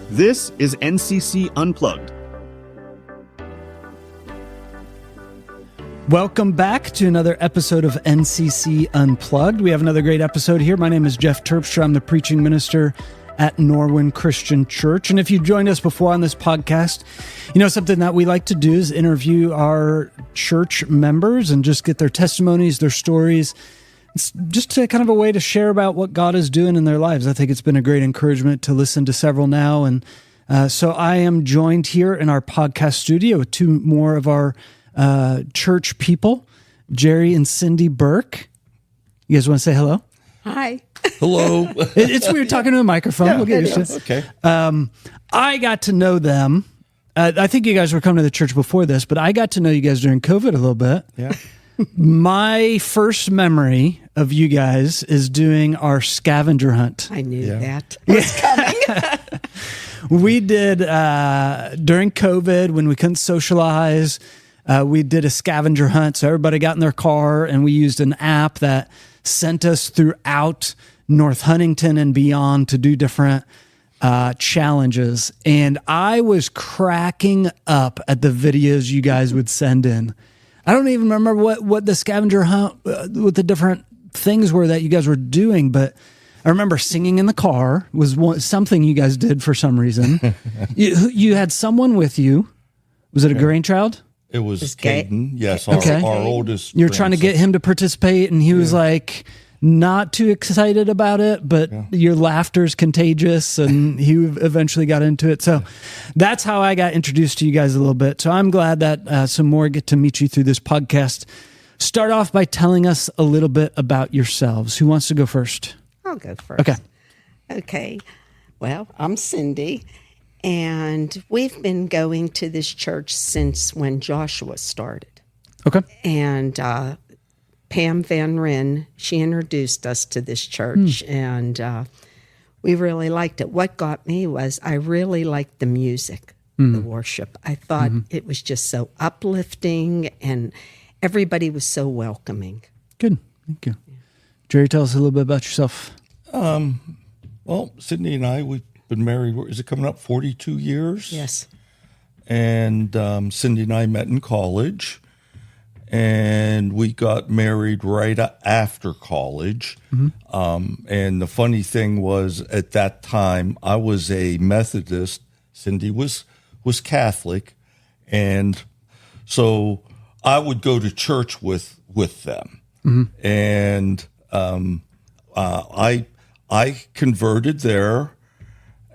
This is NCC Unplugged. Welcome back to another episode of NCC Unplugged. We have another great episode here. My name is Jeff Terpstra. I'm the preaching minister at Norwin Christian Church. And if you've joined us before on this podcast, you know, something that we like to do is interview our church members and just get their testimonies, their stories. It's just kind of a way to share about what God is doing in their lives. I think it's been a great encouragement to listen to several now. And so I am joined here in our podcast studio with two more of our church people, Jerry and Cindy Burke. You guys want to say hello? Hi. Hello. It's weird talking to a microphone. We'll get used to it. Okay. I got to know them. I think you guys were coming to the church before this, but I got to know you guys during COVID a little bit. Yeah. My first memory of you guys is doing our scavenger hunt. I knew that was coming. We did, during COVID, when we couldn't socialize, we did a scavenger hunt. So everybody got in their car and we used an app that sent us throughout North Huntington and beyond to do different challenges. And I was cracking up at the videos you guys would send in. I don't even remember what the scavenger hunt, what the different things were that you guys were doing, but I remember singing in the car was something you guys did for some reason. You had someone with you. Was it a grandchild? It was Caden. Yes, Okay. our oldest. You were trying to get him to participate, and he was like not too excited about it, but your laughter is contagious, and he eventually got into it. So that's how I got introduced to you guys a little bit. So I'm glad that some more get to meet you through this podcast. Start off by telling us a little bit about yourselves. Who wants to go first? I'll go first. Okay. Well, I'm Cindy, and we've been going to this church since when Joshua started. Okay. And Pam Van Ryn, she introduced us to this church, and we really liked it. What got me was I really liked the music, the worship. I thought it was just so uplifting, and everybody was so welcoming. Good. Thank you. Jerry, tell us a little bit about yourself. Well, Sydney and I, we've been married, is it coming up 42 years? Yes. And Cindy and I met in college, and we got married right after college. And the funny thing was, at that time, I was a Methodist. Cindy was Catholic, and so I would go to church with them. And I converted there,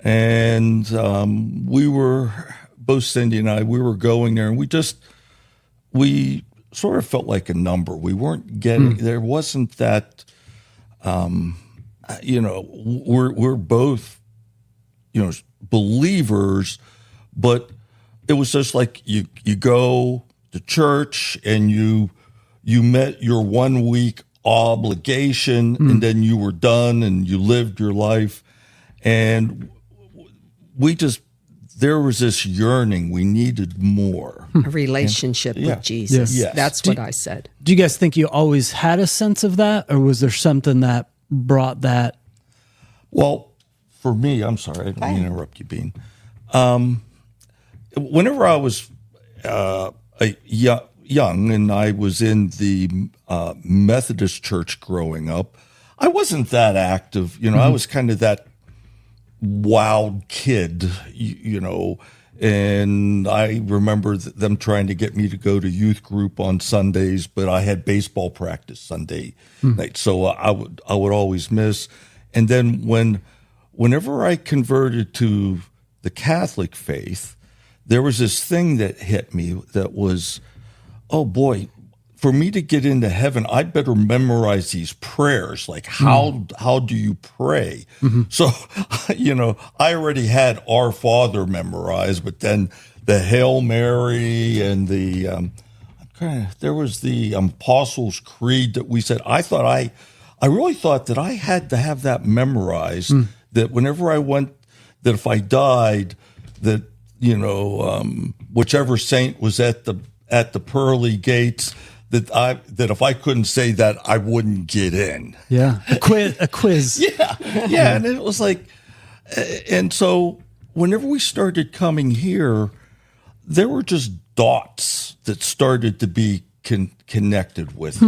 and we were, both Cindy and I, we were going there, and we sort of felt like a number. We weren't getting, there wasn't that, we're both, believers, but it was just like you go to church and you met your 1 week obligation, and then you were done and you lived your life. And there was this yearning. We needed more. A relationship with Jesus. Yes. That's what I said. Do you guys think you always had a sense of that, or was there something that brought that? Well, for me, I'm sorry, I didn't mean to interrupt you, Bean. Whenever I was young and I was in the Methodist church growing up, I wasn't that active. I was kind of that wild kid, and I remember them trying to get me to go to youth group on Sundays, but I had baseball practice Sunday night, so I would always miss. And then whenever I converted to the Catholic faith, there was this thing that hit me that was, oh boy, for me to get into heaven, I better memorize these prayers. Like, how do you pray? So, I already had Our Father memorized, but then the Hail Mary and there was the Apostles' Creed that we said. I really thought that I had to have that memorized, that whenever I went, that if I died, that, whichever saint was at the pearly gates, that if I couldn't say that, I wouldn't get in. Yeah, a quiz. Yeah, and it was like, and so whenever we started coming here, there were just dots that started to be connected with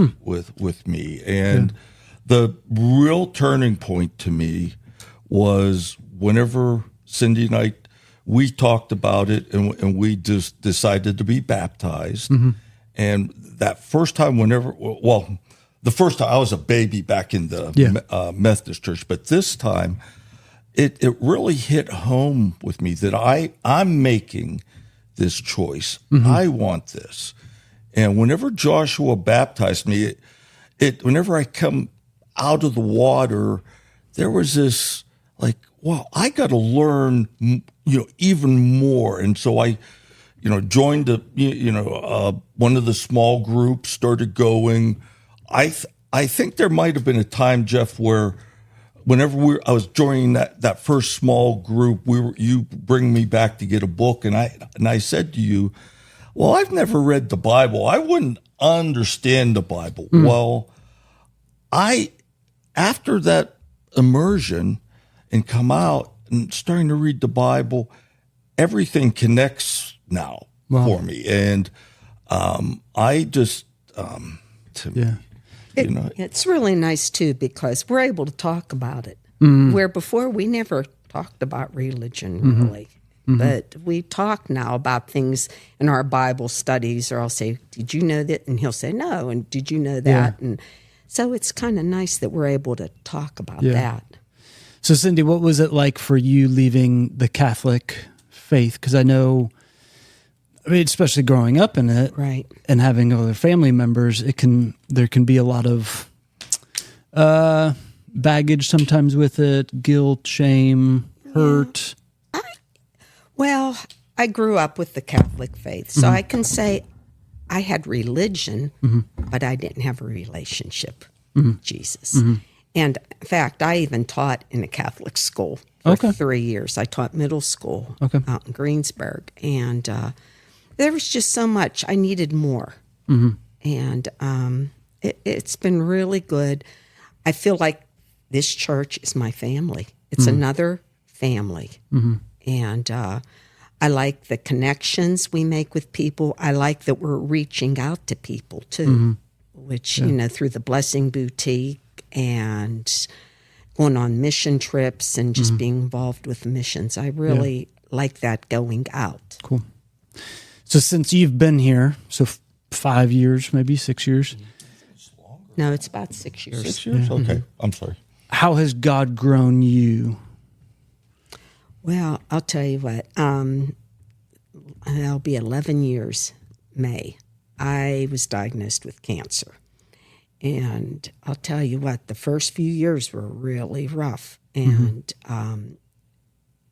me. And the real turning point to me was whenever Cindy and I, we talked about it, and we just decided to be baptized. And that first time, the first time I was a baby back in the Methodist church, but this time it really hit home with me that I'm making this choice. I want this. And whenever Joshua baptized me, whenever I come out of the water, there was this like, wow, I got to learn, even more. And so I, joined one of the small groups, started going. I think there might have been a time, Jeff, where whenever I was joining that first small group, you bring me back to get a book, and I said to you, well, I've never read the Bible. I wouldn't understand the Bible. Well, after that immersion and come out and starting to read the Bible, everything connects now for me. And I just, it's really nice too, because we're able to talk about it. Where before we never talked about religion really. But we talk now about things in our Bible studies, or I'll say, did you know that? And he'll say, no. And did you know that? And so it's kind of nice that we're able to talk about that. So Cindy, what was it like for you leaving the Catholic faith? Because I know, especially growing up in it, right, and having other family members, there can be a lot of baggage sometimes with it, guilt, shame, hurt. Well, I grew up with the Catholic faith, so I can say I had religion, but I didn't have a relationship with Jesus. And in fact, I even taught in a Catholic school for 3 years. I taught middle school out in Greensburg, and there was just so much. I needed more. And it's been really good. I feel like this church is my family. It's another family. And I like the connections we make with people. I like that we're reaching out to people too, which, through the Blessing Boutique and going on mission trips and just being involved with missions. I really like that, going out. Cool. So since you've been here, 5 years, maybe 6 years? No, it's about 6 years. 6 years? Okay. I'm sorry. How has God grown you? Well, I'll tell you what. It'll be 11 years, May. I was diagnosed with cancer. And I'll tell you what, the first few years were really rough. And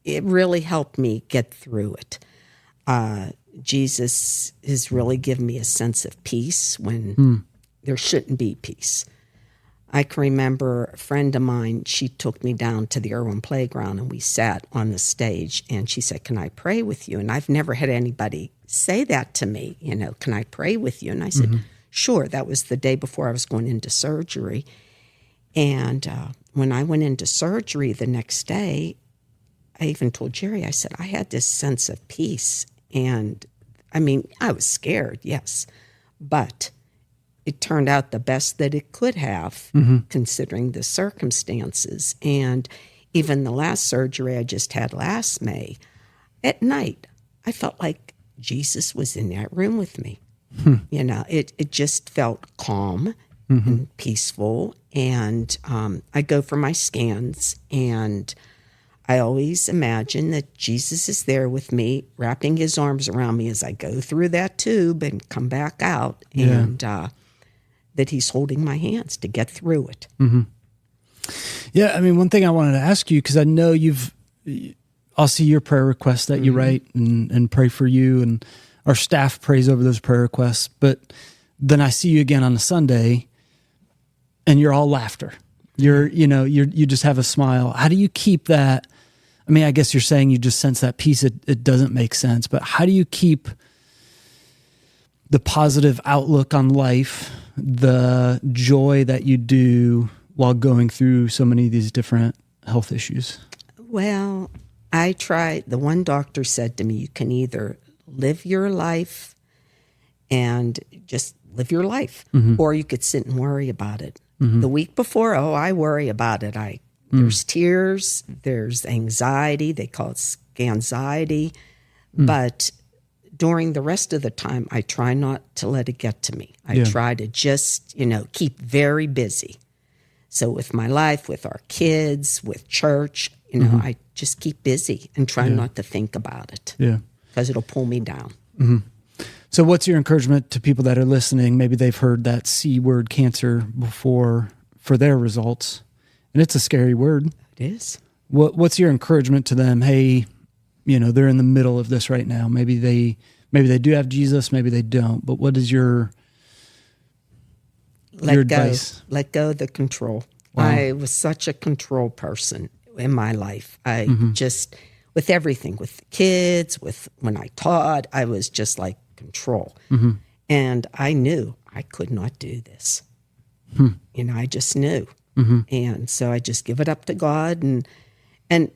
it really helped me get through it. Jesus has really given me a sense of peace when there shouldn't be peace. I can remember a friend of mine, she took me down to the Irwin Playground, and we sat on the stage, and she said, can I pray with you? And I've never had anybody say that to me, can I pray with you? And I said, sure. That was the day before I was going into surgery. And when I went into surgery the next day, I even told Jerry, I said, I had this sense of peace. And I was scared, yes, but it turned out the best that it could have, considering the circumstances. And even the last surgery I just had last May, at night, I felt like Jesus was in that room with me. It just felt calm and peaceful. And I go for my scans, and I always imagine that Jesus is there with me, wrapping his arms around me as I go through that tube and come back out. And that he's holding my hands to get through it. Yeah, one thing I wanted to ask you, because I know I'll see your prayer requests that you write and pray for you, and our staff prays over those prayer requests, but then I see you again on a Sunday, and you're all laughter. You just have a smile. How do you keep that? I guess you're saying you just sense that peace. It doesn't make sense, but how do you keep the positive outlook on life, the joy that you do while going through so many of these different health issues? Well, the one doctor said to me, you can either live your life and just live your life, or you could sit and worry about it. The week before, I worry about it. There's tears, there's anxiety, they call it anxiety, but during the rest of the time, I try not to let it get to me. I try to just, keep very busy. So with my life, with our kids, with church, I just keep busy and try not to think about it. Yeah. Because it'll pull me down. So what's your encouragement to people that are listening? Maybe they've heard that C word, cancer, before for their results. And it's a scary word. It is. What's your encouragement to them? Hey, they're in the middle of this right now. Maybe they do have Jesus, maybe they don't. But what is your advice? Let go of the control. Wow. I was such a control person in my life. I just, with everything, with the kids, with when I taught, I was just like control. And I knew I could not do this. I just knew. And so I just give it up to God. And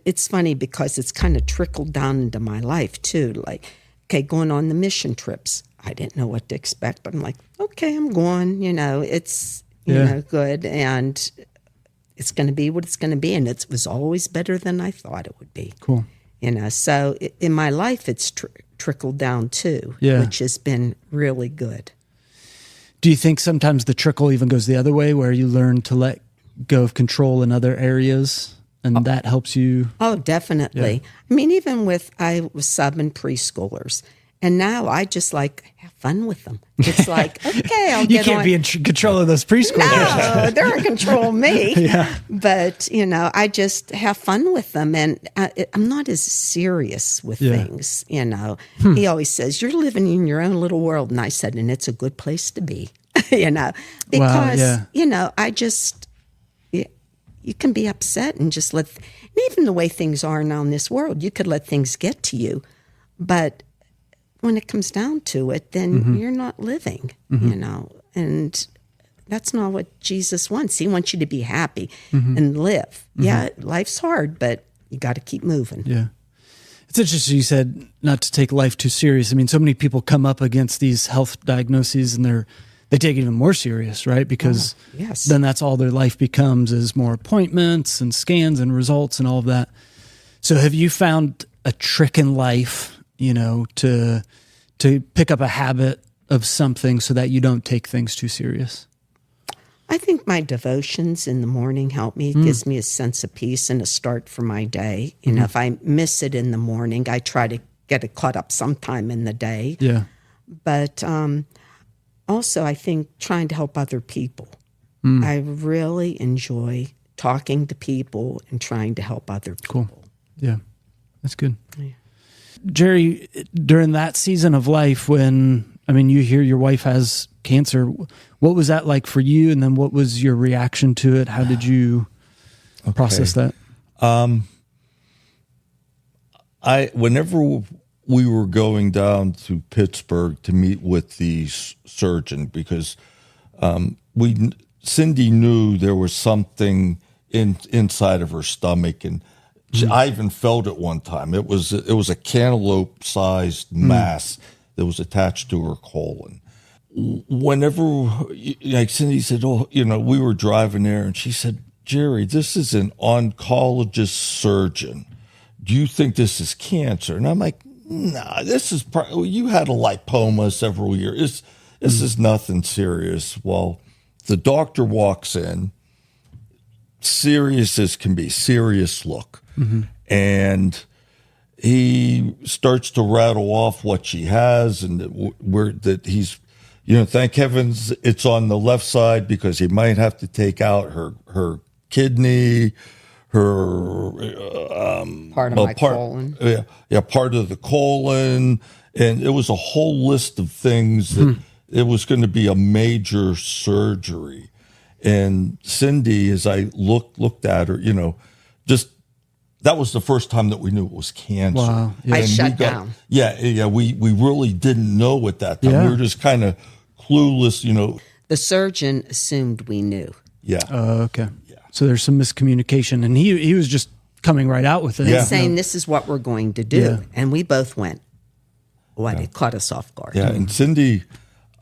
it's funny because it's kind of trickled down into my life too. Like, okay, going on the mission trips. I didn't know what to expect, but I'm like, okay, I'm going, it's, good. And it's going to be what it's going to be. And it was always better than I thought it would be. Cool. So in my life, it's trickled down too, which has been really good. Do you think sometimes the trickle even goes the other way, where you learn to let go of control in other areas, and that helps you? Oh, definitely. Yeah. I mean, even I was subbing preschoolers, and now I just have fun with them. It's like, okay, I'll you can't be in control of those preschoolers. No, they're in control of me. But, I just have fun with them, and I'm not as serious with things, He always says, you're living in your own little world. And I said, and it's a good place to be, because, I just, you can be upset and just and even the way things are now in this world, you could let things get to you. But when it comes down to it, then you're not living, and that's not what Jesus wants. He wants you to be happy and live. Yeah, life's hard, but you got to keep moving. Yeah. It's interesting you said not to take life too serious. I mean, so many people come up against these health diagnoses and they take it even more serious, right? Because then that's all their life becomes, is more appointments and scans and results and all of that. So have you found a trick in life, to pick up a habit of something so that you don't take things too serious? I think my devotions in the morning help me. It gives me a sense of peace and a start for my day. If I miss it in the morning, I try to get it caught up sometime in the day. Yeah. But also, I think trying to help other people. I really enjoy talking to people and trying to help other people. Cool. Yeah, that's good. Yeah. Jerry, during that season of life when, you hear your wife has cancer, what was that like for you? And then what was your reaction to it? How did you process that? Whenever we were going down to Pittsburgh to meet with the surgeon, because Cindy knew there was something inside of her stomach, and I even felt it one time. It was a cantaloupe-sized mass that was attached to her colon. Whenever, like Cindy said, we were driving there, and she said, Jerry, this is an oncologist surgeon. Do you think this is cancer? And I'm like, nah, this is you had a lipoma several years. This is nothing serious. Well, the doctor walks in, serious as can be, serious look. And he starts to rattle off what she has, and that he's, thank heavens it's on the left side, because he might have to take out her kidney, her part of my colon. Yeah, part of the colon, and it was a whole list of things that it was going to be a major surgery. And Cindy, as I looked at her, just that was the first time that we knew it was cancer. Wow. Yeah. I shut down. Yeah. We really didn't know at that time. Yeah. We were just kind of clueless, The surgeon assumed we knew. Yeah. Okay. Yeah. So there's some miscommunication, and he was just coming right out with it. Yeah. saying this is what we're going to do. Yeah. And we both went, what? It caught us off guard. Yeah, and Cindy,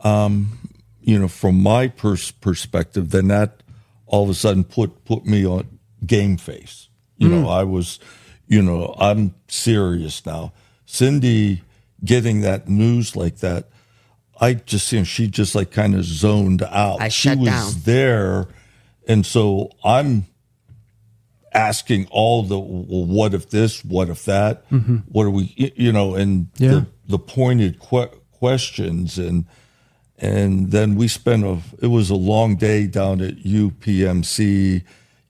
from my perspective, then that all of a sudden put me on game face. I was, I'm serious now. Cindy getting that news like that, I just, she just like kind of zoned out. She shut was down. there, and so I'm asking all the, well, what if this, what if that, what are we, and the pointed questions, and then we spent it was a long day down at UPMC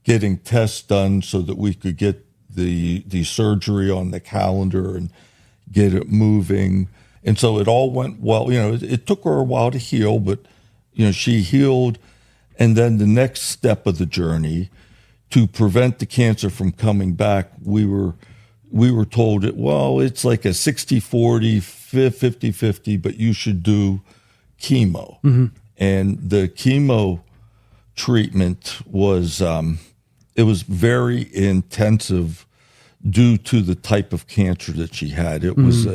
getting tests done so that we could get the surgery on the calendar and get it moving. And so it all went well. It took her a while to heal, but she healed. And then the next step of the journey, to prevent the cancer from coming back, we were told it's like a 60-40, 50-50, but you should do chemo. And the chemo treatment was it was very intensive due to the type of cancer that she had. It was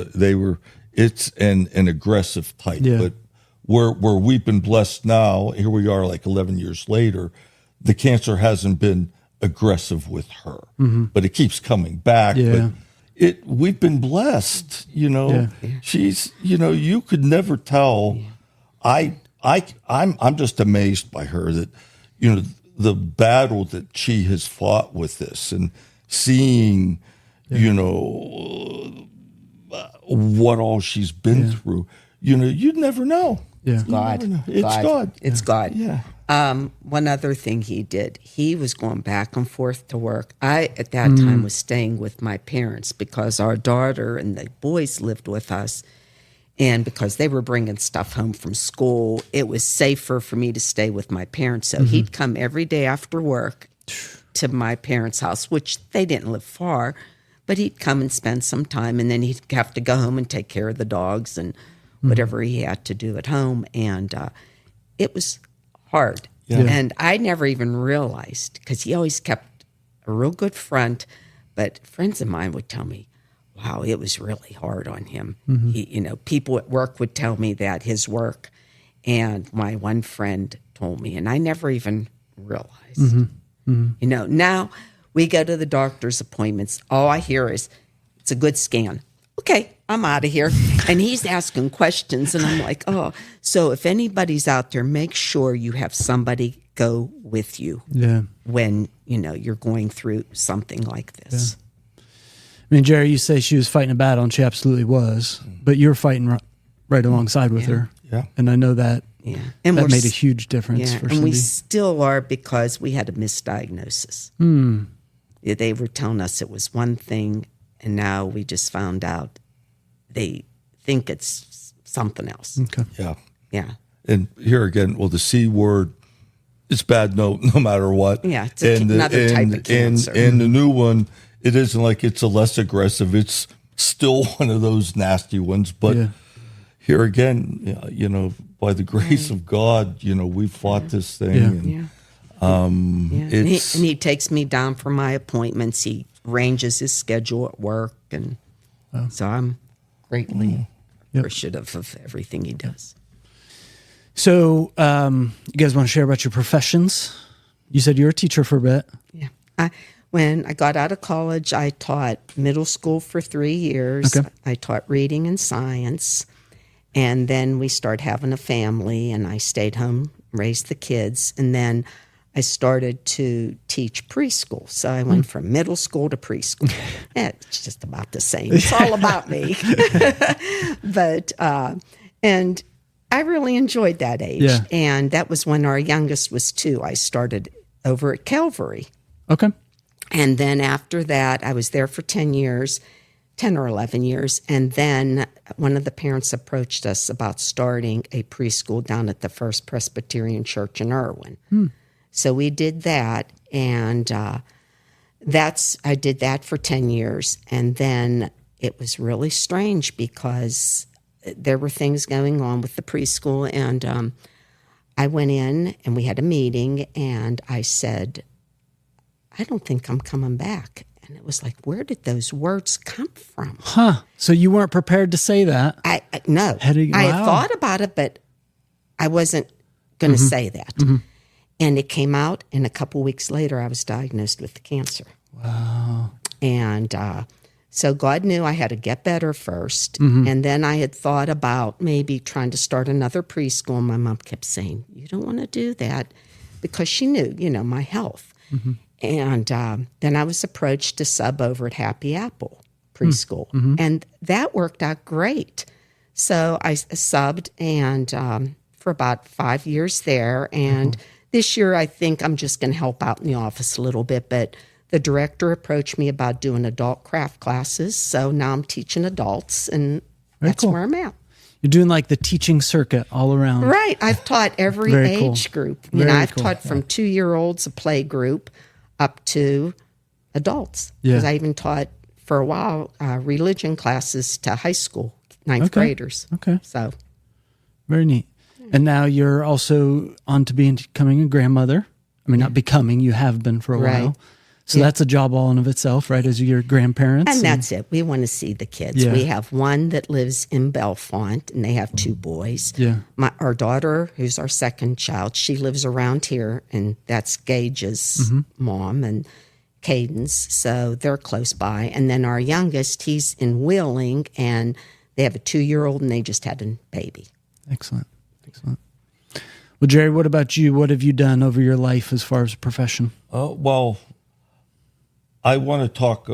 it's an aggressive type, but where we've been blessed now, here we are like 11 years later, the cancer hasn't been aggressive with her, but it keeps coming back. But we've been blessed, She's, you could never tell. I'm just amazed by her that, the battle that she has fought with this, and seeing, what all she's been through. You'd never know. Yeah. God. It's God. It's God. Yeah. One other thing he did, he was going back and forth to work. I, at that time, was staying with my parents because our daughter and the boys lived with us. And because they were bringing stuff home from school, it was safer for me to stay with my parents. So he'd come every day after work to my parents' house, which they didn't live far, but he'd come and spend some time, and then he'd have to go home and take care of the dogs and whatever he had to do at home. And it was hard. Yeah. And I never even realized, because he always kept a real good front, but friends of mine would tell me, wow, it was really hard on him. He, people at work would tell me that, his work. And my one friend told me, and I never even realized. Now we go to the doctor's appointments. All I hear is, it's a good scan. Okay, I'm out of here. And he's asking questions, and I'm like, oh. So if anybody's out there, make sure you have somebody go with you when, you're going through something like this. Yeah. I mean, Jerry, you say she was fighting a battle, and she absolutely was, but you're fighting right alongside with her. Yeah. And I know that and that made a huge difference for and Cindy. we still are, because we had a misdiagnosis. They were telling us it was one thing, and now we just found out they think it's something else. Okay. Yeah. Yeah. And here again, the C word, it's bad no matter what. Yeah, it's another type of cancer. And the new one, it isn't like it's a less aggressive. It's still one of those nasty ones. But here again, by the grace of God, we fought this thing. And, And he takes me down for my appointments. He arranges his schedule at work. And so I'm greatly appreciative of everything he does. So you guys want to share about your professions? You said you're a teacher for a bit. Yeah. When I got out of college, I taught middle school for 3 years. Okay. I taught reading and science. And then we started having a family, and I stayed home, raised the kids. And then I started to teach preschool. So I went from middle school to preschool. It's just about the same. It's all about me. But, and I really enjoyed that age. Yeah. And that was when our youngest was 2. I started over at Calvary. Okay. And then after that, I was there for 10 or 11 years. And then one of the parents approached us about starting a preschool down at the First Presbyterian Church in Irwin. So we did that. And I did that for 10 years. And then it was really strange because there were things going on with the preschool. And I went in and we had a meeting, and I said, I don't think I'm coming back. And it was like, where did those words come from? Huh. So you weren't prepared to say that? No. I had thought about it, but I wasn't going to say that. And it came out, and a couple weeks later, I was diagnosed with cancer. Wow. And so God knew I had to get better first. And then I had thought about maybe trying to start another preschool. My mom kept saying, you don't want to do that, because she knew, my health. And then I was approached to sub over at Happy Apple Preschool. And that worked out great. So I subbed and for about 5 years there. And this year, I think I'm just going to help out in the office a little bit. But the director approached me about doing adult craft classes. So now I'm teaching adults, and that's where I'm at. You're doing like the teaching circuit all around. Right. I've taught every age group. I've taught from 2-year-olds, a play group, up to adults. Because I even taught for a while religion classes to high school, ninth graders. Okay. So very neat. And now you're also on to becoming a grandmother. I mean, not becoming, you have been for a while. So that's a job all in of itself, right, as your grandparents? And that's it. We want to see the kids. We have one that lives in Bellefonte, and they have 2 boys. Our daughter, who's our second child, she lives around here, and that's Gage's mom and Caden's. So they're close by. And then our youngest, he's in Wheeling, and they have a 2-year-old, and they just had a baby. Excellent. Well, Jerry, what about you? What have you done over your life as far as a profession? Well, I want to talk.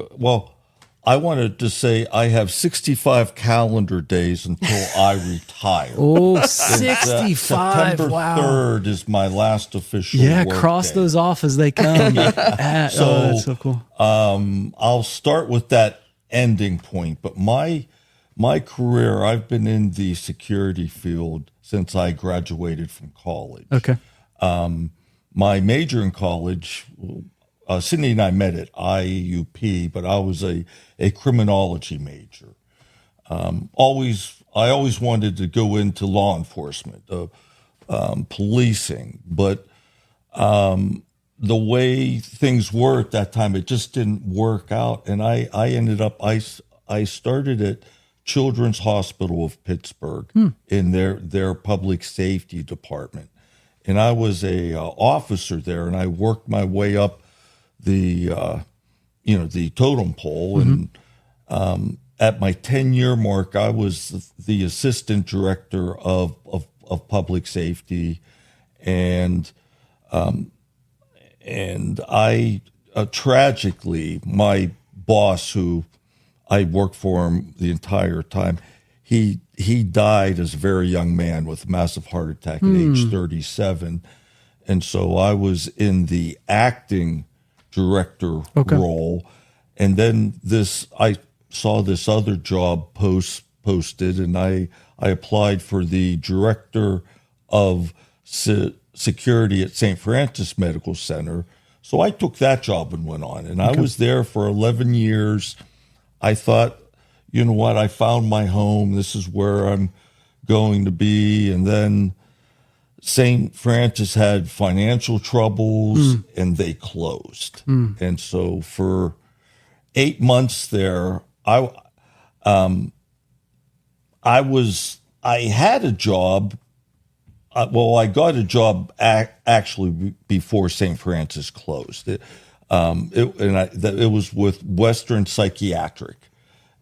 I wanted to say I have 65 calendar days until I retire. Oh, 65. September 3rd is my last official work cross day. those off as they come. That's so cool. I'll start with that ending point. But my career, I've been in the security field since I graduated from college. Okay. My major in college, Cindy and I met at IUP, but I was a criminology major. I always wanted to go into law enforcement, policing, but the way things were at that time, it just didn't work out. And I ended up, I started at Children's Hospital of Pittsburgh in their public safety department. And I was a officer there, and I worked my way up the totem pole. And at my 10-year mark, I was the assistant director of public safety. And I tragically, my boss, who I worked for him the entire time, he died as a very young man with a massive heart attack at age 37. And so I was in the acting director role. And then I saw this other job posted, and I applied for the director of security at St. Francis Medical Center. So I took that job and went on. And I was there for 11 years. I thought, you know what, I found my home. This is where I'm going to be. And then St. Francis had financial troubles and they closed. And so for 8 months there, I had a job. I got a job actually before St. Francis closed. It was with Western Psychiatric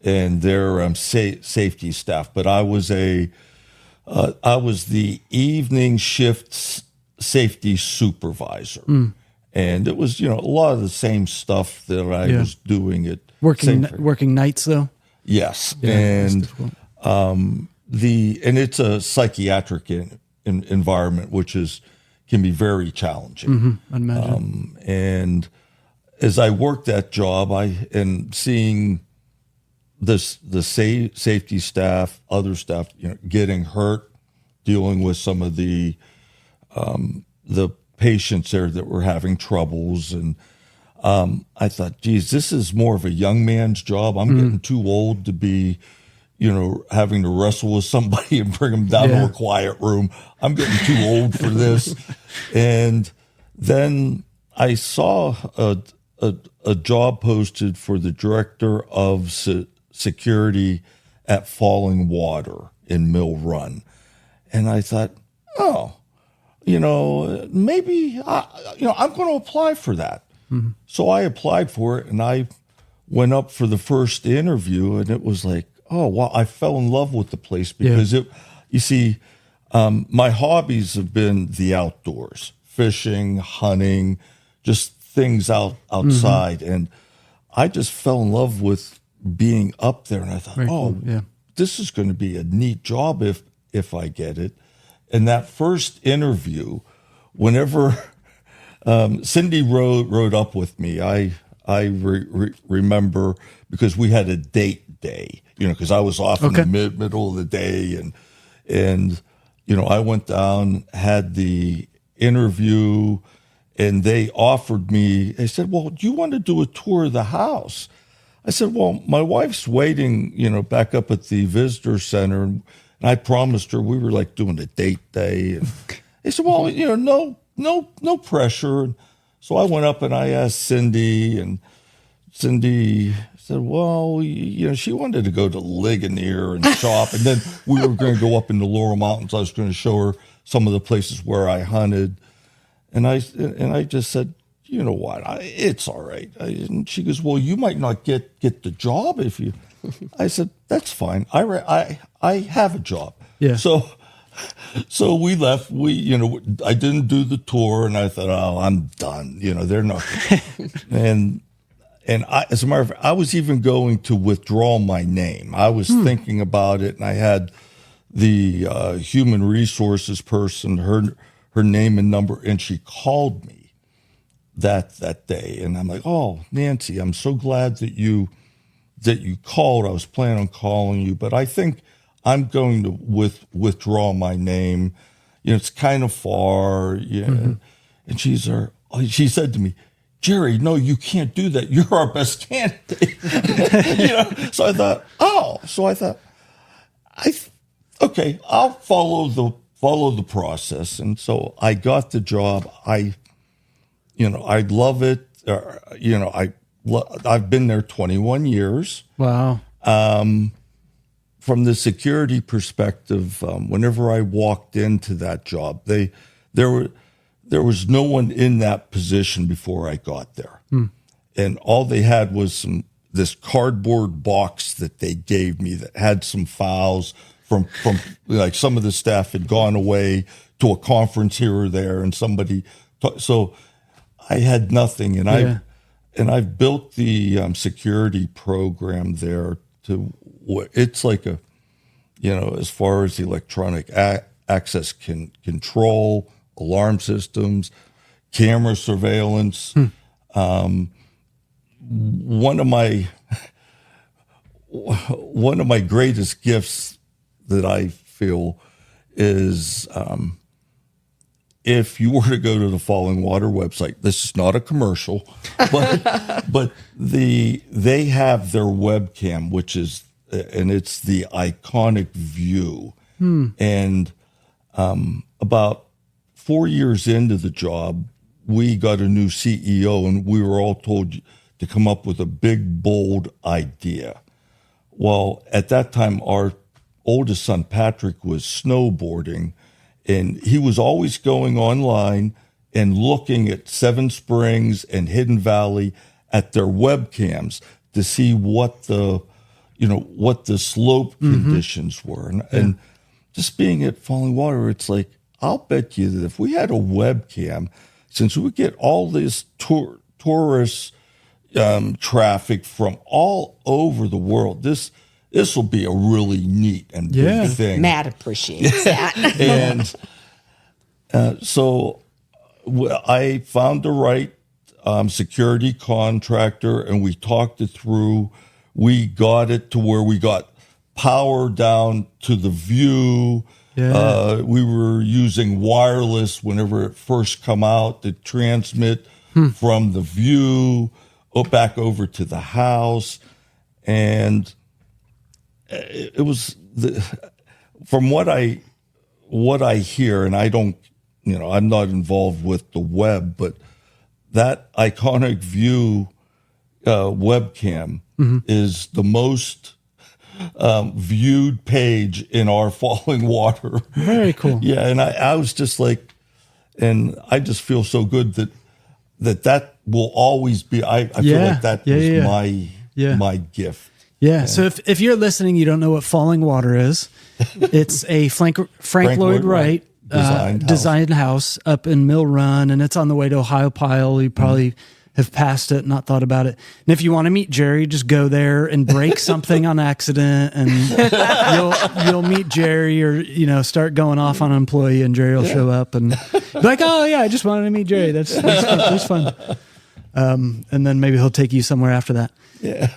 and their safety staff. But I was the evening shift safety supervisor, and it was a lot of the same stuff that I was doing at working nights though. Yes, and it's a psychiatric environment, which can be very challenging. I'd imagine. And as I worked that job, seeing the safety staff, other staff, getting hurt, dealing with some of the patients there that were having troubles, and I thought, geez, this is more of a young man's job. I'm getting too old to be, having to wrestle with somebody and bring them down to a quiet room. I'm getting too old for this. And then I saw a a job posted for the director of security at Falling Water in Mill Run. And I thought, oh, maybe, I'm going to apply for that. Mm-hmm. So I applied for it, and I went up for the first interview, and it was like, oh, wow, I fell in love with the place because my hobbies have been the outdoors, fishing, hunting, just things outside. Mm-hmm. And I just fell in love with being up there. And I thought, this is going to be a neat job if I get it. And that first interview, whenever Cindy rode up with me, I remember because we had a date day, because I was off in the middle of the day. And I went down, had the interview, and they offered me, they said, well, do you want to do a tour of the house? I said, well, my wife's waiting, back up at the visitor center. And I promised her we were like doing a date day. And they said, well, no pressure. And so I went up and I asked Cindy, and Cindy said, well, she wanted to go to Ligonier and shop. And then we were going to go up in the Laurel Mountains. I was going to show her some of the places where I hunted. And I just said, you know what, it's all right. And she goes, well, you might not get the job if you. I said, that's fine. I have a job. Yeah. So we left. I didn't do the tour, and I thought, oh, I'm done. They're not. and I, as a matter of fact, I was even going to withdraw my name. I was thinking about it, and I had the human resources person, her name and number, and she called me that day, and I'm like, oh, Nancy, I'm so glad that you called. I was planning on calling you, but I think I'm going to withdraw my name. It's kind of far. Mm-hmm. And she said to me, Jerry, no, you can't do that. You're our best candidate. So I thought, okay, I'll follow the process. And so I got the job. I love it. I've been there 21 years. Wow. From the security perspective, whenever I walked into that job, there was no one in that position before I got there. And all they had was this cardboard box that they gave me that had some files from like some of the staff had gone away to a conference here or there, and so I had nothing, and I've built the security program there to it's like as far as the electronic access control, alarm systems, camera surveillance. One of my greatest gifts that I feel is if you were to go to the Falling Water website, this is not a commercial, but they have their webcam, and it's the iconic view. And about 4 years into the job, we got a new CEO, and we were all told to come up with a big, bold idea. Well, at that time, our oldest son, Patrick, was snowboarding, and he was always going online and looking at Seven Springs and Hidden Valley at their webcams to see what the slope conditions were. And just being at Falling Water, it's like, I'll bet you that if we had a webcam, since we get all this tourist traffic from all over the world, this will be a really neat and big thing. Matt appreciates that. And so I found the right security contractor, and we talked it through. We got it to where we got power down to the view. We were using wireless whenever it first come out to transmit from the view back over to the house. And it was from what I hear, and I don't, I'm not involved with the web, but that iconic view webcam is the most viewed page in our Falling Water. Very cool. Yeah, and I was just like, and I just feel so good that will always be. I feel like that was my gift. Yeah. So if you're listening, you don't know what Falling Water is. It's a Frank Lloyd Wright designed house up in Mill Run, and it's on the way to Ohio Pile. You probably have passed it, not thought about it. And if you want to meet Jerry, just go there and break something on accident, and you'll meet Jerry, or start going off on an employee, and Jerry will show up and be like, "Oh yeah, I just wanted to meet Jerry. That's fun." And then maybe he'll take you somewhere after that. Yeah.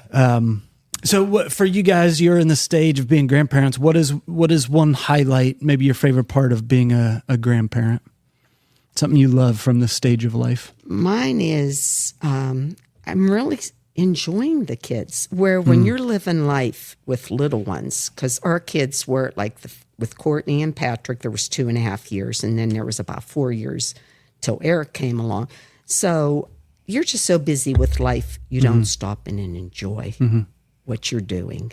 So for you guys, you're in the stage of being grandparents. What is one highlight, maybe your favorite part of being a grandparent? Something you love from this stage of life? Mine is I'm really enjoying the kids. Where when you're living life with little ones, because our kids were like with Courtney and Patrick, there was 2.5 years, and then there was about 4 years till Eric came along. So you're just so busy with life, you don't stop and enjoy what you're doing.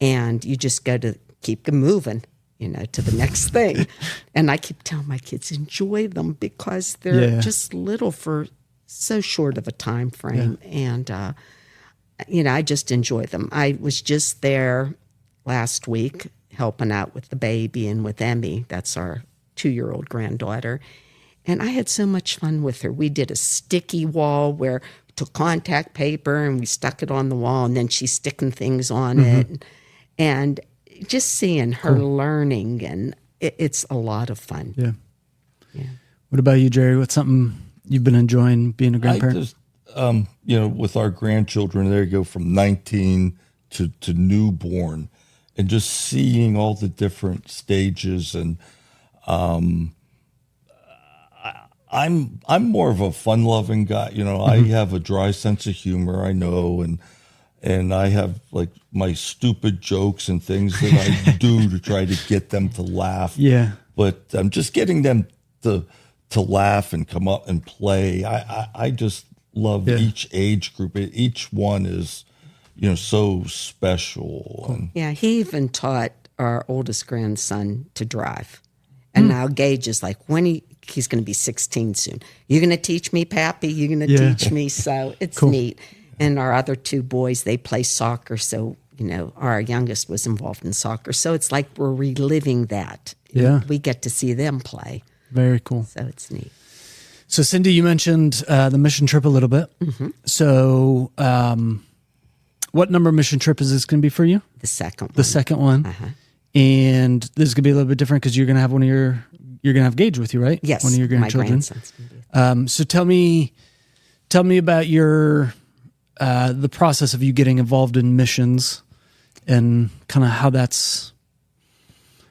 And you just go to keep them moving, to the next thing. And I keep telling my kids, enjoy them, because they're just little for so short of a time frame. Yeah. And, I just enjoy them. I was just there last week helping out with the baby and with Emmy. That's our 2-year-old granddaughter. And I had so much fun with her. We did a sticky wall where we took contact paper and we stuck it on the wall, and then she's sticking things on it. And just seeing her learning, and it's a lot of fun. Yeah. What about you, Jerry? What's something you've been enjoying being a grandparent? I just, with our grandchildren, there you go from 19 to newborn, and just seeing all the different stages. And I'm more of a fun-loving guy. I have a dry sense of humor, I know, and I have like my stupid jokes and things that I do to try to get them to laugh. Yeah. But I'm just getting them to laugh and come up and play. I just love each age group. Each one is, so special. And he even taught our oldest grandson to drive. And now Gage is like, he's going to be 16 soon. You're going to teach me, Pappy? You're going to teach me? So it's neat. And our other 2 boys, they play soccer. So, our youngest was involved in soccer. So it's like we're reliving that. Yeah. We get to see them play. Very cool. So it's neat. So Cindy, you mentioned the mission trip a little bit. So what number mission trip is this going to be for you? The second one. The second one. And this is going to be a little bit different because you're going to have you're going to have Gage with you, right? Yes. One of your grandchildren. My grandson's going to be. So tell me about the process of you getting involved in missions and kind of how that's,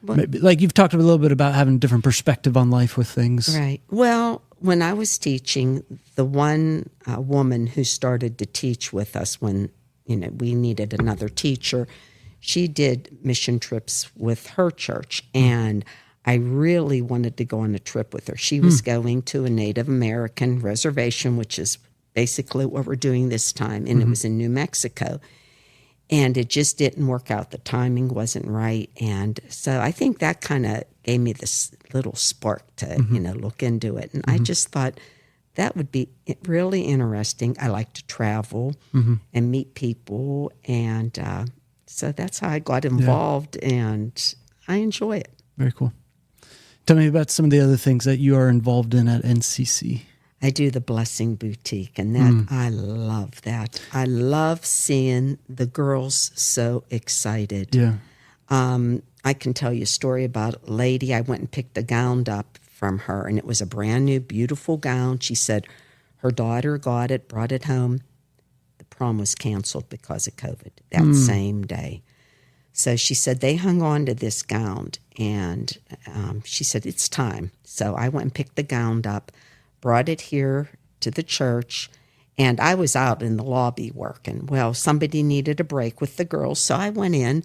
like you've talked a little bit about having a different perspective on life with things. Right. Well, when I was teaching, the one woman who started to teach with us when, we needed another teacher, she did mission trips with her church, and I really wanted to go on a trip with her. She was going to a Native American reservation, which is basically what we're doing this time, and it was in New Mexico. And it just didn't work out. The timing wasn't right. And so I think that kind of gave me this little spark to, look into it. And I just thought that would be really interesting. I like to travel and meet people. And so that's how I got involved, and I enjoy it. Very cool. Tell me about some of the other things that you are involved in at NCC. I do the Blessing Boutique, and that I love that. I love seeing the girls so excited. Yeah. I can tell you a story about a lady. I went and picked a gown up from her, and it was a brand new, beautiful gown. She said her daughter got it, brought it home. The prom was canceled because of COVID that same day. So she said they hung on to this gown, and she said, it's time. So I went and picked the gown up, brought it here to the church, and I was out in the lobby working. Well, somebody needed a break with the girls, so I went in,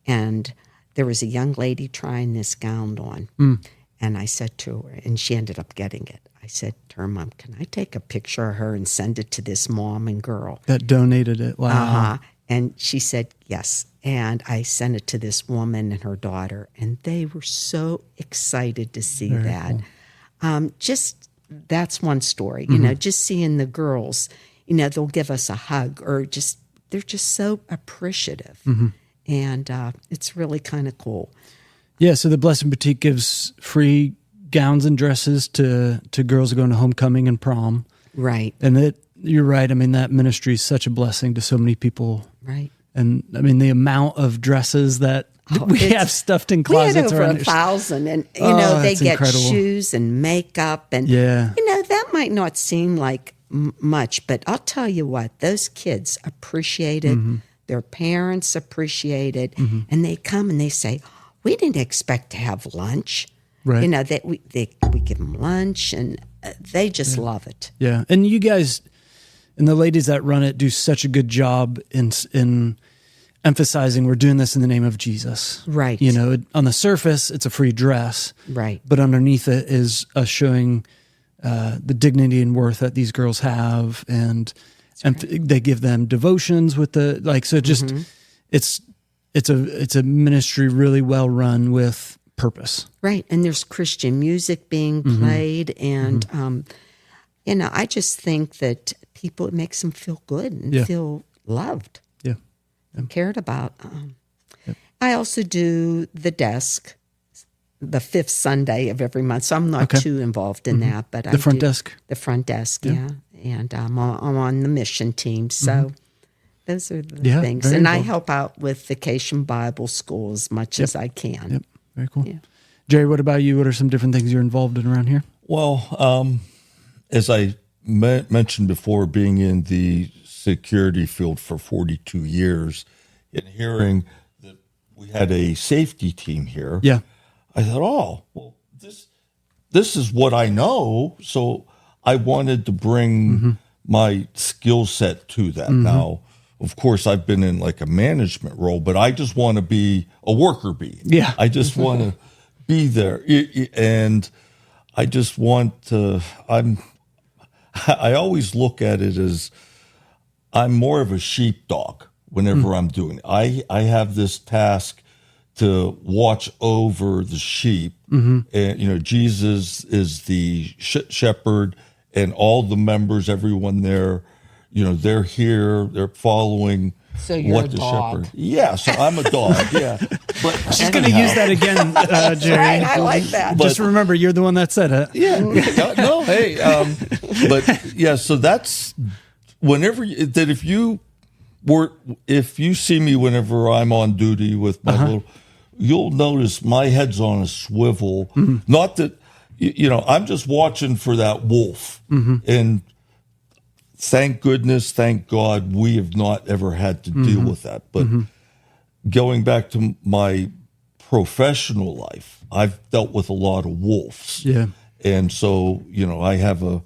and there was a young lady trying this gown on. And I said to her, and she ended up getting it. I said to her mom, can I take a picture of her and send it to this mom and girl? That donated it. Wow. Uh-huh. And she said, yes. And I sent it to this woman and her daughter, and they were so excited to see Very that. cool. That's one story, you know, just seeing the girls, you know, they'll give us a hug or they're just so appreciative. And it's really kind of cool. Yeah, so the Blessing Boutique gives free gowns and dresses to girls going to homecoming and prom. Right. And you're right. I mean, that ministry is such a blessing to so many people. Right. And I mean, the amount of dresses that we have stuffed in closets. We had over 1,000, and you know they get incredible. shoes and makeup, and you know that might not seem like much, but I'll tell you what, those kids appreciate it. Their parents appreciate it, and they come and they say, "We didn't expect to have lunch." Right. You know that we give them lunch, and they just love it. Yeah, and you guys and the ladies that run it do such a good job in emphasizing we're doing this in the name of Jesus. Right. You know, on the surface, it's a free dress. Right. But underneath it is us showing the dignity and worth that these girls have, and they give them devotions with so just it's a ministry really well run with purpose. Right. And there's Christian music being played, and you know, I just think that it makes them feel good and feel loved. Yeah. Cared about. I also do the desk, the 5th Sunday of every month. So I'm not too involved in that, but The front desk. The front desk, yeah. And I'm on the mission team. So those are the things. Very And I cool. help out with Vacation Bible School as much as I can. Yep. Very cool. Yeah. Jerry, what about you? What are some different things you're involved in around here? Well, as I mentioned before, being in the security field for 42 years and hearing that we had a safety team here, I thought, oh, well, this is what I know. So I wanted to bring my skill set to that. Now, of course, I've been in like a management role, but I just want to be a worker bee. Yeah. I just want to be there. And I just want to, I always look at it as I'm more of a sheepdog whenever I'm doing it. I have this task to watch over the sheep. And, you know, Jesus is the shepherd, and all the members, everyone there, you know, they're here, they're following So you're what a the dog. shepherd. Yeah, so I'm a dog, yeah. But She's going to use that again, Jerry. Right, I like that. Just remember, you're the one that said it. Yeah, no, hey, but yeah, so that's whenever if you see me whenever I'm on duty with my little, you'll notice my head's on a swivel. Not that, you know, I'm just watching for that wolf, and thank goodness, thank God, we have not ever had to deal with that. But going back to my professional life, I've dealt with a lot of wolves. Yeah. And so, you know, I have a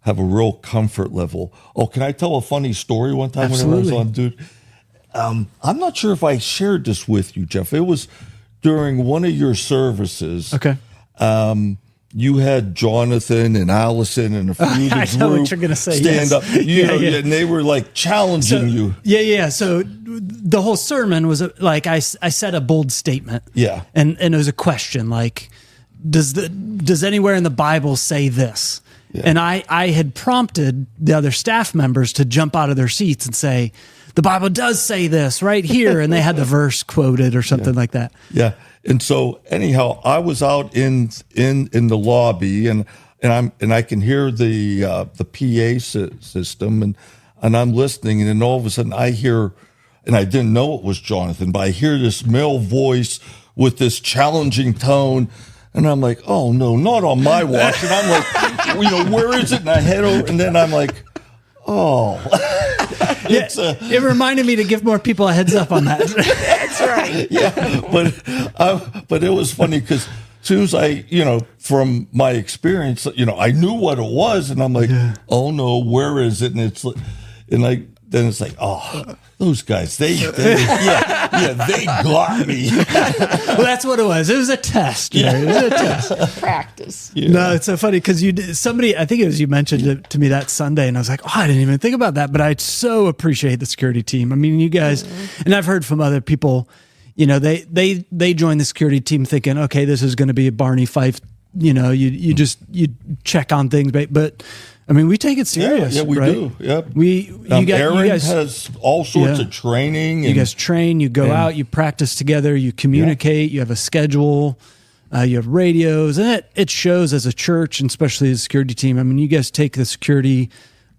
real comfort level. Oh, can I tell a funny story one time when I was on duty? I'm not sure if I shared this with you, Jeff. It was during one of your services. Okay. You had Jonathan and Allison and a few of the I know group what you're gonna say, stand yes. up, and they were like challenging you. Yeah. So the whole sermon was like I said a bold statement. Yeah. And it was a question like, does anywhere in the Bible say this? Yeah. And I had prompted the other staff members to jump out of their seats and say, the Bible does say this right here, and they had the verse quoted or something like that. Yeah. And so anyhow, I was out in the lobby, and I can hear the PA system, and I'm listening, and then all of a sudden I hear, and I didn't know it was Jonathan, but I hear this male voice with this challenging tone, and I'm like, oh no, not on my watch. And I'm like, you know, where is it? And I head over, and then I'm like, oh. It reminded me to give more people a heads up on that. That's right. Yeah, but it was funny because as soon as I, you know, from my experience, you know, I knew what it was, and I'm like, oh no, where is it? And it's like, and then it's like, oh, those guys, they got me. Well, that's what it was. It was a test. Yeah. It was a test. Practice. Yeah. No, it's so funny because I think it was you mentioned it to me that Sunday, and I was like, oh, I didn't even think about that, but I so appreciate the security team. I mean, you guys, and I've heard from other people, they join the security team thinking, okay, this is going to be a Barney Fife, you check on things, but I mean, we take it serious. Yeah, we right? do. Yep. You guys has all sorts of training. You guys train, you go out, you practice together, you communicate, you have a schedule, you have radios, and it shows as a church, and especially as a security team. I mean, you guys take the security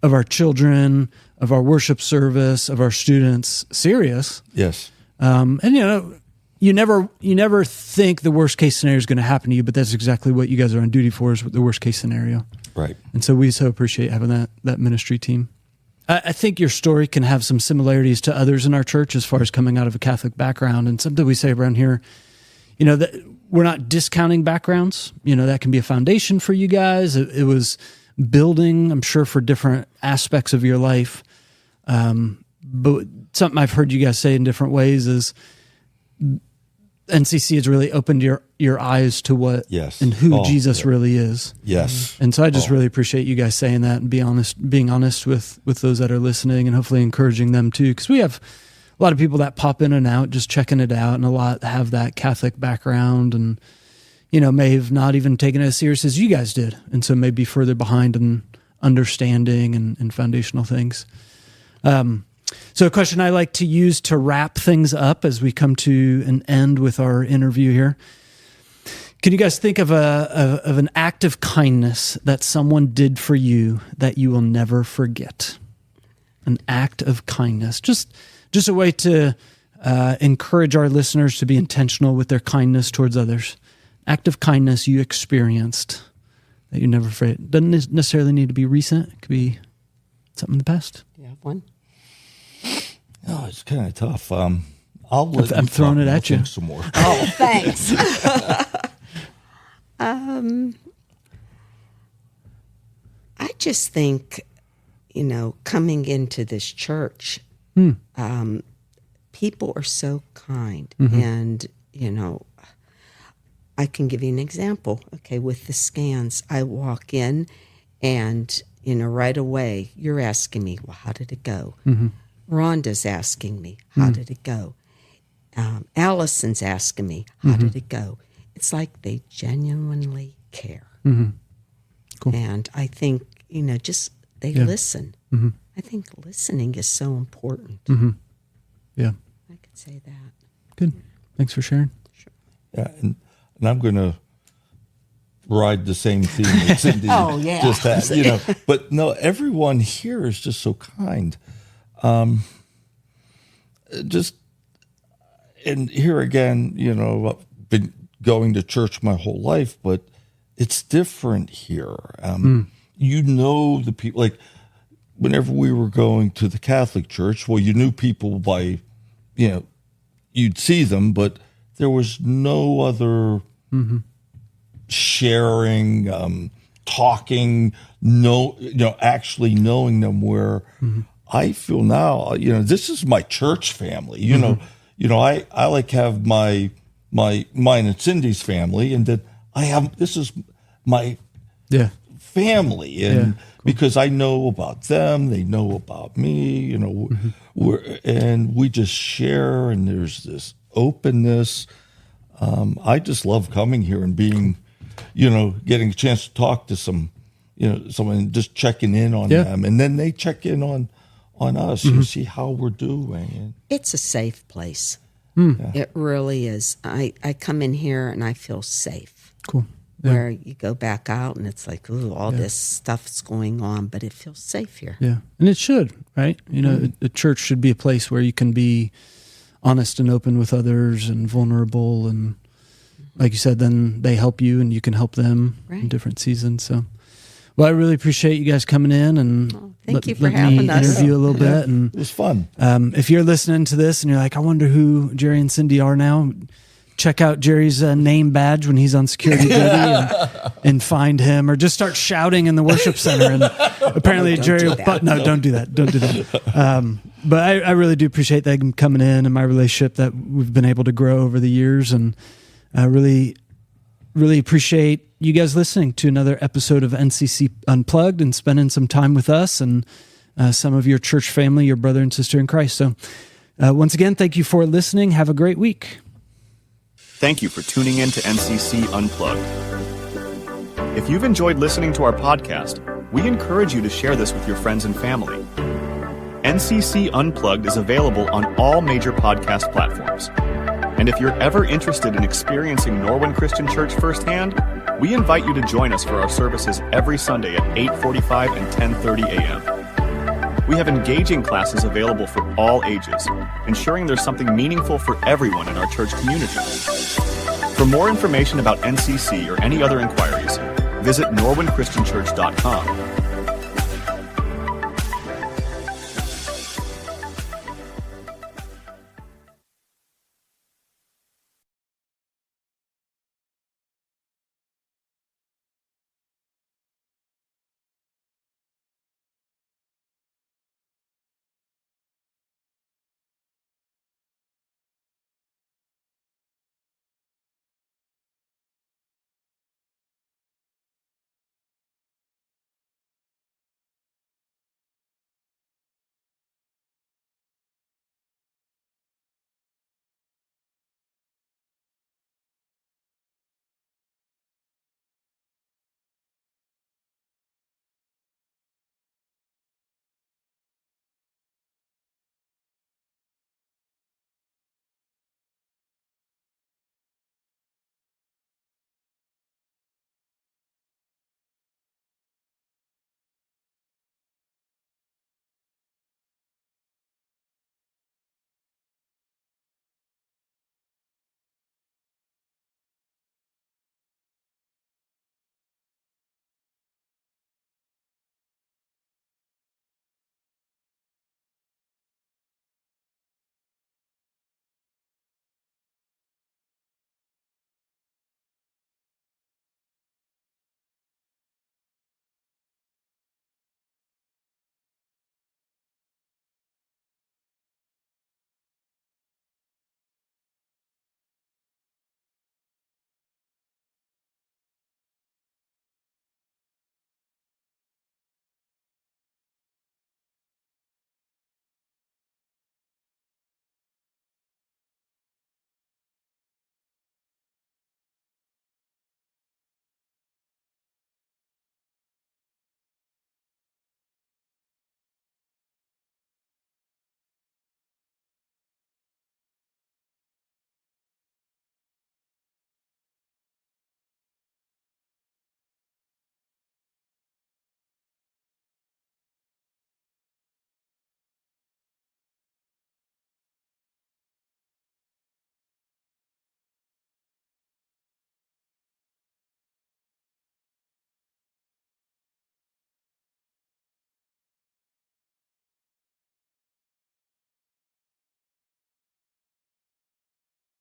of our children, of our worship service, of our students serious. Yes. And you never think the worst case scenario is going to happen to you, but that's exactly what you guys are on duty for, is the worst case scenario. Right. And so we so appreciate having that ministry team. I think your story can have some similarities to others in our church as far as coming out of a Catholic background. And something we say around here, that we're not discounting backgrounds. That can be a foundation for you guys. It was building, I'm sure, for different aspects of your life. But something I've heard you guys say in different ways is NCC has really opened your eyes to what and who Jesus really is. Yes. And so I just really appreciate you guys saying that and being honest with those that are listening, and hopefully encouraging them too. Because we have a lot of people that pop in and out, just checking it out, and a lot have that Catholic background and, may have not even taken it as serious as you guys did. And so maybe further behind in understanding and foundational things. So a question I like to use to wrap things up as we come to an end with our interview here. Can you guys think of an act of kindness that someone did for you that you will never forget? An act of kindness. Just a way to encourage our listeners to be intentional with their kindness towards others. Act of kindness you experienced that you never forget. Doesn't necessarily need to be recent. It could be something in the past. You have one? Oh, it's kind of tough. I'm throwing it at you. Some more. Oh, thanks. I just think, coming into this church, people are so kind. And, I can give you an example. Okay, with the scans, I walk in and, right away, you're asking me, well, how did it go? Rhonda's asking me, how did it go? Allison's asking me, how did it go? It's like they genuinely care. Cool. And I think, just they listen. I think listening is so important. Yeah. I could say that. Good. Thanks for sharing. Sure. Yeah, and I'm going to ride the same theme that Cindy just had, But no, everyone here is just so kind. And here again, I've been going to church my whole life, but it's different here. The people, like whenever we were going to the Catholic Church, well, you knew people by, you'd see them, but there was no other sharing, talking, actually knowing them, where I feel now, this is my church family. I like have mine and Cindy's family, and then this is my family, and because I know about them, they know about me. And we just share, and there's this openness. I just love coming here and being, getting a chance to talk to someone, just checking in on them, and then they check in on us. You see how we're doing. It's a safe place. It really is. I come in here and I feel safe. Cool. Where you go back out and it's like, ooh, all this stuff's going on, but it feels safe here. Yeah, and it should, right? The church should be a place where you can be honest and open with others and vulnerable, and like you said, then they help you and you can help them in different seasons. So, well, I really appreciate you guys coming in and thank you for having us. Interview a little bit, and it was fun. If you're listening to this and you're like, I wonder who Jerry and Cindy are now, check out Jerry's name badge when he's on security duty and find him, or just start shouting in the worship center. And apparently Jerry, don't do that. Don't do that. But I really do appreciate them coming in and my relationship that we've been able to grow over the years. And I really appreciate you guys listening to another episode of NCC Unplugged and spending some time with us and some of your church family, your brother and sister in Christ. So once again, thank you for listening. Have a great week. Thank you for tuning in to NCC Unplugged. If you've enjoyed listening to our podcast, we encourage you to share this with your friends and family. NCC Unplugged is available on all major podcast platforms. And if you're ever interested in experiencing Norwin Christian Church firsthand, we invite you to join us for our services every Sunday at 8:45 and 10:30 a.m. We have engaging classes available for all ages, ensuring there's something meaningful for everyone in our church community. For more information about NCC or any other inquiries, visit norwinchristianchurch.com.